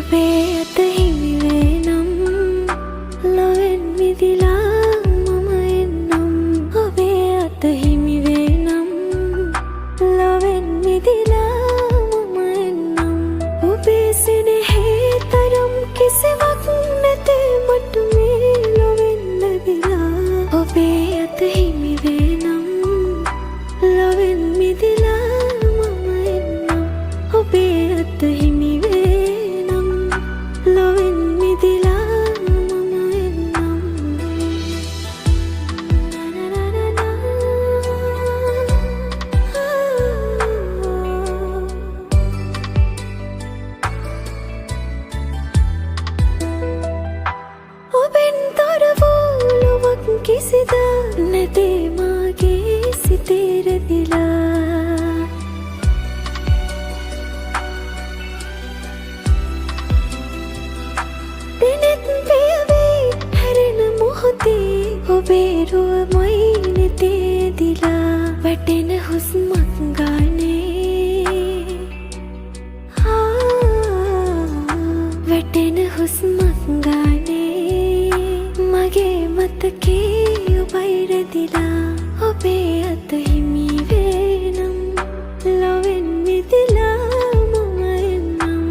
ඔබේ අත හිමි වේනම් ලොවෙන් මිදිලා මම එන්නම් ඔබේ අත හිමි වේනම් ලොවෙන් මිදිලා මම එන්නම් ඔබේ සෙනෙහේ තරම් කිසිවක් නැතේ මට මේ ලොවෙන් ලැබිලා ඔබේ අත හිමි වේනම් ලොවෙන් මිදිලා මම එන්නම් ඔබේ අත හිමි වේනම් ලොවෙන් මිදිලා මම එන්නම් ඔබෙන් තොර වූ ලොවක් කිසිද නැතේ මාගේ සිතේ රැඳිලා දිනෙත් පියවී හැරෙන මොහොතේ ඔබේ රුවමයි නෙතේ දිලා වැටෙන හුස්මක් ගානේ වැටෙන හුස්මක් ගානේ මගේ මතකේ ඔබයි රැඳිලා ඔබේ අත හිමි වේනම් ලොවෙන් මිදිලා මම එන්නම්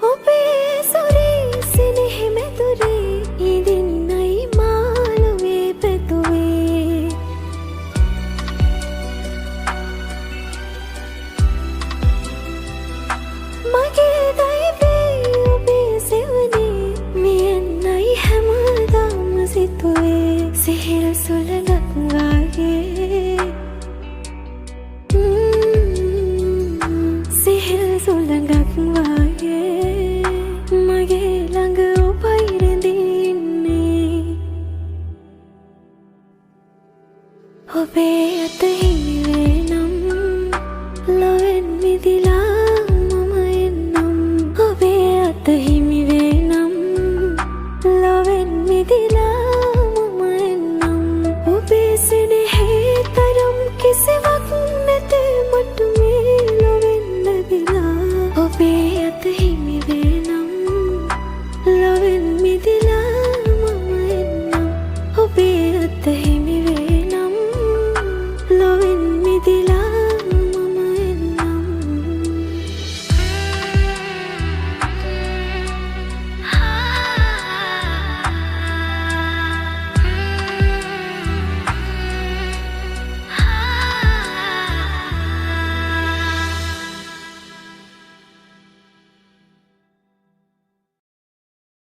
ඔබේ සොරේ සෙනෙහෙ මැදුරේ ඉදින්නයි මාළුවේ පැතුවේ මගේ දෛවයේ ඔබේ සෙවනේ මියන්නයි හැමදාම සිතුවේ සිහිර සුලන